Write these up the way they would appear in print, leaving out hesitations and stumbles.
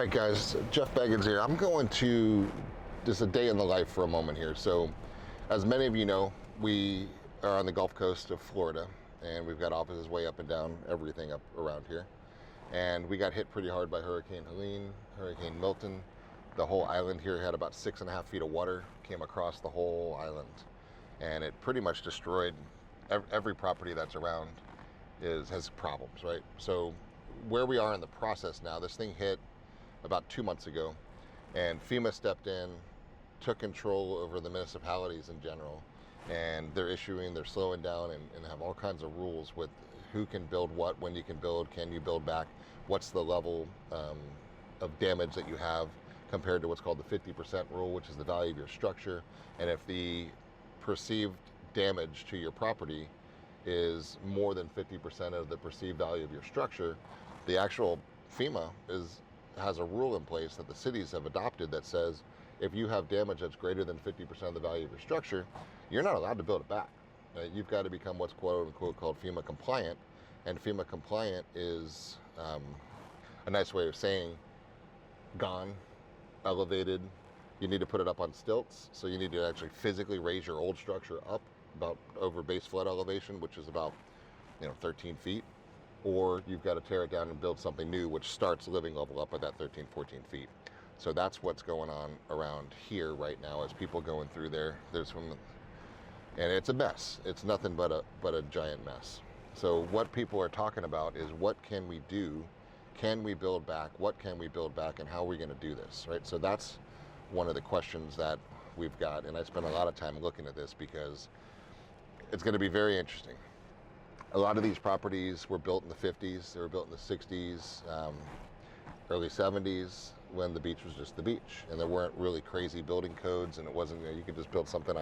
right, guys, Jeff Beggins here. I'm going to just a day in the life for a moment here. So, as many of you know, we are on the Gulf Coast of Florida, and we've got offices way up and down, everything up around here. And we got hit pretty hard by Hurricane Helen, Hurricane Milton. The whole island here had about 6.5 feet of water, came across the whole island, and it pretty much destroyed every property that's around has problems, right? So where we are in the process now, this thing hit about 2 months ago, and FEMA stepped in, took control over the municipalities in general, and they're slowing down and have all kinds of rules with who can build what, when you can build, can you build back, what's the level of damage that you have compared to what's called the 50% rule, which is the value of your structure. And if the perceived damage to your property is more than 50% of the perceived value of your structure, the actual FEMA has a rule in place that the cities have adopted that says if you have damage that's greater than 50% of the value of your structure, you're not allowed to build it back. You've got to become what's quote unquote called FEMA compliant, and FEMA compliant is a nice way of saying gone, elevated. You need to put it up on stilts, so you need to actually physically raise your old structure up about over base flood elevation, which is about 13 feet, or you've got to tear it down and build something new, which starts living level up at that 13, 14 feet. So that's what's going on around here right now as people going through there. And it's a mess. It's nothing but a giant mess. So what people are talking about is, what can we do? Can we build back? What can we build back, and how are we going to do this, right? So that's one of the questions that we've got, and I spent a lot of time looking at this because it's going to be very interesting. A lot of these properties were built in the 50s, they were built in the 60s, early 70s, when the beach was just the beach, and there weren't really crazy building codes, and it wasn't, you could just build something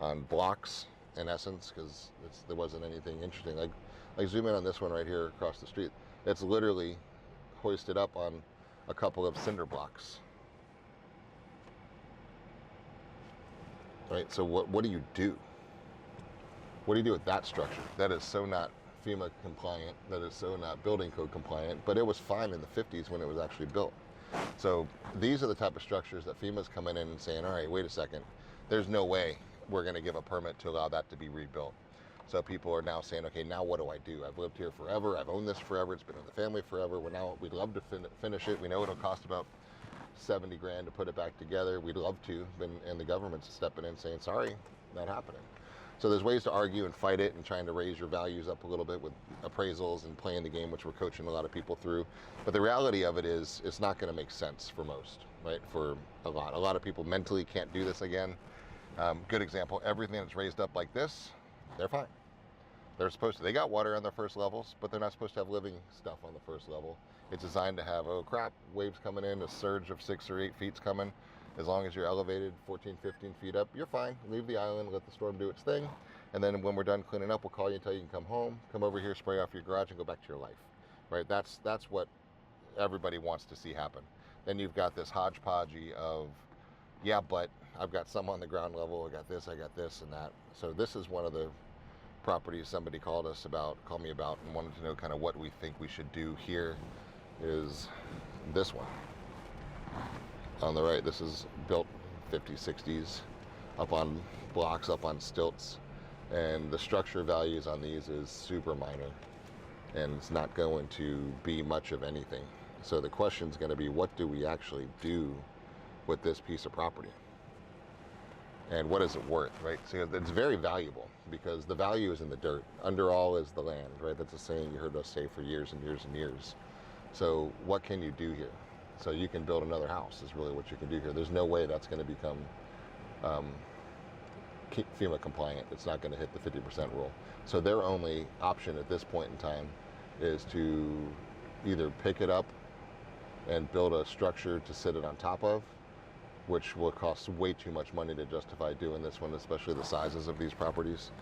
on blocks in essence, because there wasn't anything interesting. Like zoom in on this one right here across the street. It's literally hoisted up on a couple of cinder blocks. Right, so what do you do? What do you do with that structure? That is so not FEMA compliant, that is so not building code compliant, but it was fine in the 50s when it was actually built. So these are the type of structures that FEMA's coming in and saying, all right, wait a second, there's no way we're gonna give a permit to allow that to be rebuilt. So people are now saying, okay, now what do I do? I've lived here forever, I've owned this forever, it's been in the family forever, we'd love to finish it. We know it'll cost about 70 grand to put it back together. We'd love to, and the government's stepping in saying, sorry, not happening. So there's ways to argue and fight it and trying to raise your values up a little bit with appraisals and playing the game, which we're coaching a lot of people through. But the reality of it is, it's not going to make sense for most, right? For a lot of people mentally can't do this again. Good example, everything that's raised up like this, they're fine. They're supposed to. They got water on their first levels, but they're not supposed to have living stuff on the first level. It's designed to have, oh crap, waves coming in, a surge of 6 or 8 feet's coming. As long as you're elevated 14, 15 feet up, you're fine. Leave the island, let the storm do its thing. And then when we're done cleaning up, we'll call you and tell you can come home, come over here, spray off your garage, and go back to your life, right? That's what everybody wants to see happen. Then you've got this hodgepodge of, yeah, but I've got some on the ground level, I got this, and that. So this is one of the properties somebody called me about and wanted to know kind of what we think we should do here. Is this one on the right. This is built 50s, 60s, up on blocks, up on stilts, and the structure values on these is super minor, and it's not going to be much of anything. So the question is going to be, what do we actually do with this piece of property? And what is it worth, right? So it's very valuable because the value is in the dirt. Under all is the land, right? That's a saying you heard us say for years and years and years. So what can you do here? So you can build another house is really what you can do here. There's no way that's going to become FEMA compliant. It's not going to hit the 50% rule. So their only option at this point in time is to either pick it up and build a structure to sit it on top of, which will cost way too much money to justify doing this one, especially the sizes of these properties,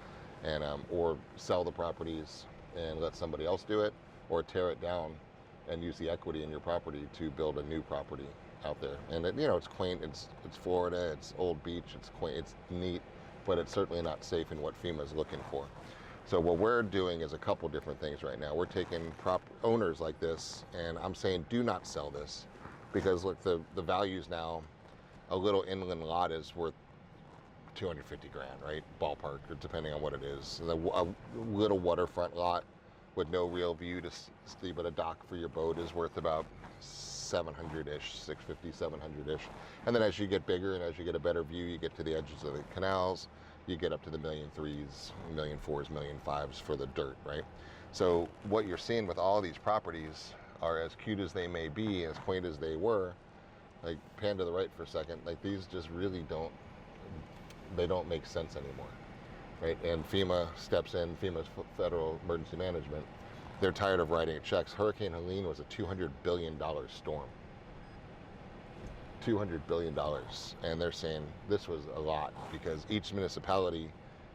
and or sell the properties and let somebody else do it, or tear it down and use the equity in your property to build a new property out there. And it's quaint, it's Florida, it's old beach, it's quaint, it's neat, but it's certainly not safe in what FEMA is looking for. So what we're doing is a couple different things right now. We're taking owners like this, and I'm saying, do not sell this. because look, the values now, a little inland lot is worth 250 grand, right? Ballpark, or depending on what it is. And a little waterfront lot with no real view to see but a dock for your boat is worth about 700-ish, 650, 700-ish. And then as you get bigger and as you get a better view, you get to the edges of the canals, you get up to the $1.3 million, $1.4 million, $1.5 million for the dirt, right? So what you're seeing with all these properties are, as cute as they may be, as quaint as they were, like pan to the right for a second, like these just really don't make sense anymore, right? And FEMA steps in, FEMA's Federal Emergency Management. They're tired of writing checks. Hurricane Helen was a $200 billion storm. $200 billion. And they're saying this was a lot because each municipality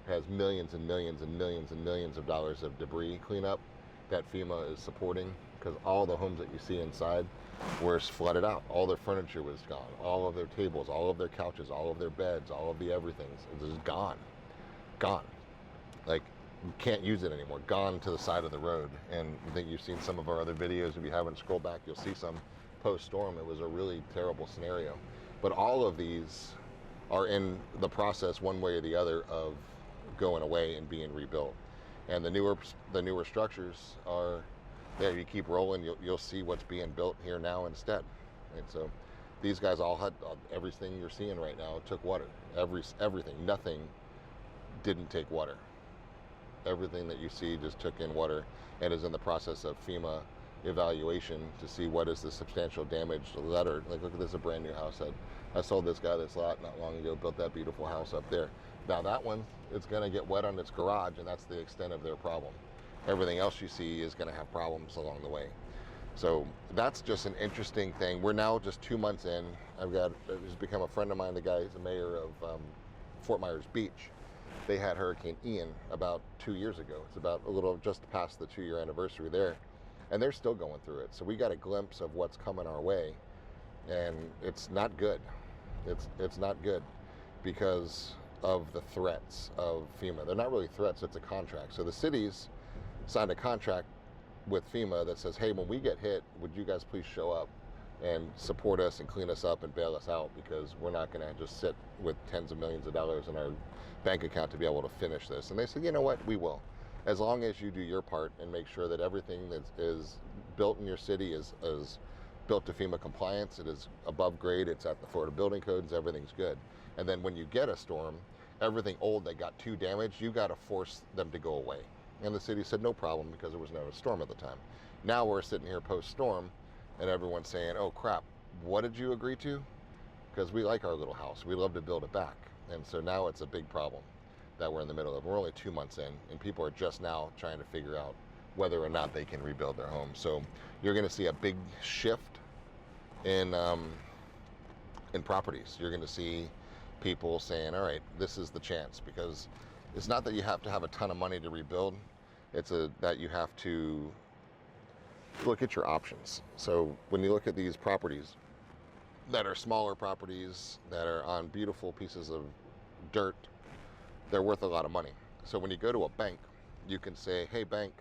has millions and millions and millions and millions of dollars of debris cleanup that FEMA is supporting, because all the homes that you see inside were flooded out. All their furniture was gone. All of their tables, all of their couches, all of their beds, all of the everything's just gone. Gone. Like, you can't use it anymore. Gone to the side of the road. And I think you've seen some of our other videos. If you haven't scrolled back, you'll see some post-storm. It was a really terrible scenario. But all of these are in the process, one way or the other, of going away and being rebuilt. And the newer structures are there. You keep rolling, you'll see what's being built here now instead. And so these guys all had everything you're seeing right now took water. Everything. Nothing didn't take water. Everything that you see just took in water and is in the process of FEMA evaluation to see what is the substantial damage letter. Like, look at this, a brand new house. I sold this guy this lot not long ago, built that beautiful house up there. Now that one, it's going to get wet on its garage, and that's the extent of their problem. Everything else you see is going to have problems along the way. So that's just an interesting thing. We're now just 2 months in. He's become a friend of mine. The guy is the mayor of Fort Myers Beach. They had Hurricane Ian about 2 years ago. It's about a little just past the 2-year anniversary there. And they're still going through it. So we got a glimpse of what's coming our way. And it's not good. It's not good because of the threats of FEMA. They're not really threats, it's a contract. So the cities signed a contract with FEMA that says, hey, when we get hit, would you guys please show up and support us and clean us up and bail us out, because we're not going to just sit with tens of millions of dollars in our bank account to be able to finish this. And they said, you know what, we will. As long as you do your part and make sure that everything that is built in your city is built to FEMA compliance, it is above grade, it's at the Florida building codes, everything's good. And then when you get a storm, everything old that got too damaged, you got to force them to go away. And the city said no problem, because there was no storm at the time. Now we're sitting here post-storm and everyone's saying, oh crap, what did you agree to? Because we like our little house, we love to build it back. And so now it's a big problem that we're in the middle of. We're only 2 months in, and people are just now trying to figure out whether or not they can rebuild their home. So you're going to see a big shift in properties. You're going to see people saying, all right, this is the chance, because it's not that you have to have a ton of money to rebuild. It's that you have to look at your options. So when you look at these properties that are smaller properties that are on beautiful pieces of dirt, they're worth a lot of money. So when you go to a bank, you can say, hey bank,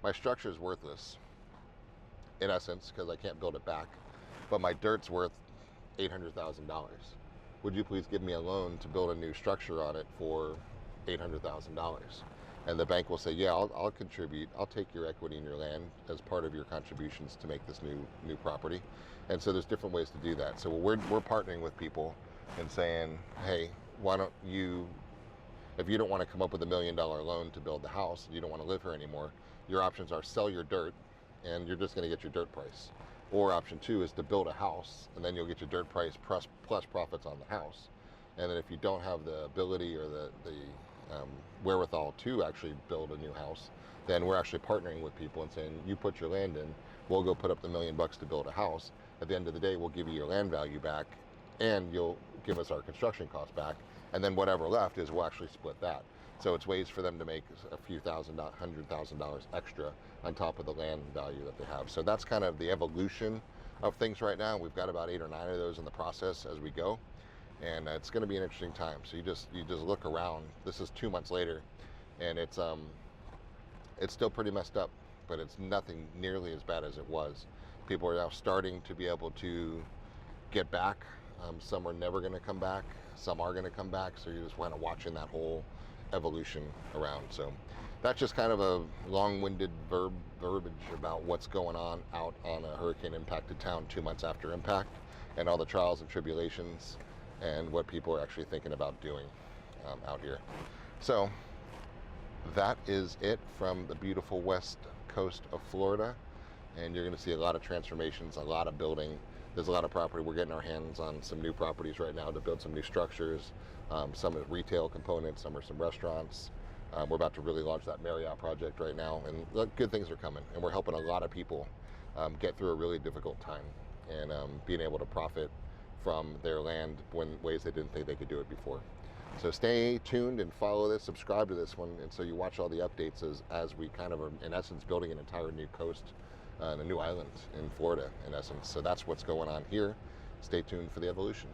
my structure is worthless in essence because I can't build it back, but my dirt's worth $800,000. Would you please give me a loan to build a new structure on it for $800,000? And the bank will say, yeah, I'll contribute. I'll take your equity in your land as part of your contributions to make this new property. And so there's different ways to do that. So we're partnering with people and saying, hey, why don't you, if you don't want to come up with $1 million loan to build the house, you don't want to live here anymore, your options are sell your dirt and you're just going to get your dirt price. Or option 2 is to build a house, and then you'll get your dirt price plus profits on the house. And then if you don't have the ability or the wherewithal to actually build a new house, then we're actually partnering with people and saying, you put your land in, we'll go put up the $1 million to build a house. At the end of the day, we'll give you your land value back, and you'll give us our construction costs back. And then whatever left is we'll actually split that. So it's ways for them to make a few $100,000 extra on top of the land value that they have. So that's kind of the evolution of things right now. We've got about 8 or 9 of those in the process as we go. And it's going to be an interesting time. So you just look around. This is 2 months later, and it's still pretty messed up, but it's nothing nearly as bad as it was. People are now starting to be able to get back. Some are never going to come back. Some are going to come back. So you're just kind of watching that whole evolution around. So that's just kind of a long-winded verbiage about what's going on out on a hurricane impacted town 2 months after impact, and all the trials and tribulations and what people are actually thinking about doing out here. So that is it from the beautiful west coast of Florida, and you're going to see a lot of transformations, a lot of building. There's a lot of property. We're getting our hands on some new properties right now to build some new structures. Some are retail components, some are some restaurants. We're about to really launch that Marriott project right now, and good things are coming, and we're helping a lot of people get through a really difficult time, and being able to profit from their land in ways they didn't think they could do it before. So stay tuned and follow this, subscribe to this one, and so you watch all the updates as we kind of are, in essence, building an entire new coast, a new island in Florida, in essence. So that's what's going on here. Stay tuned for the evolution.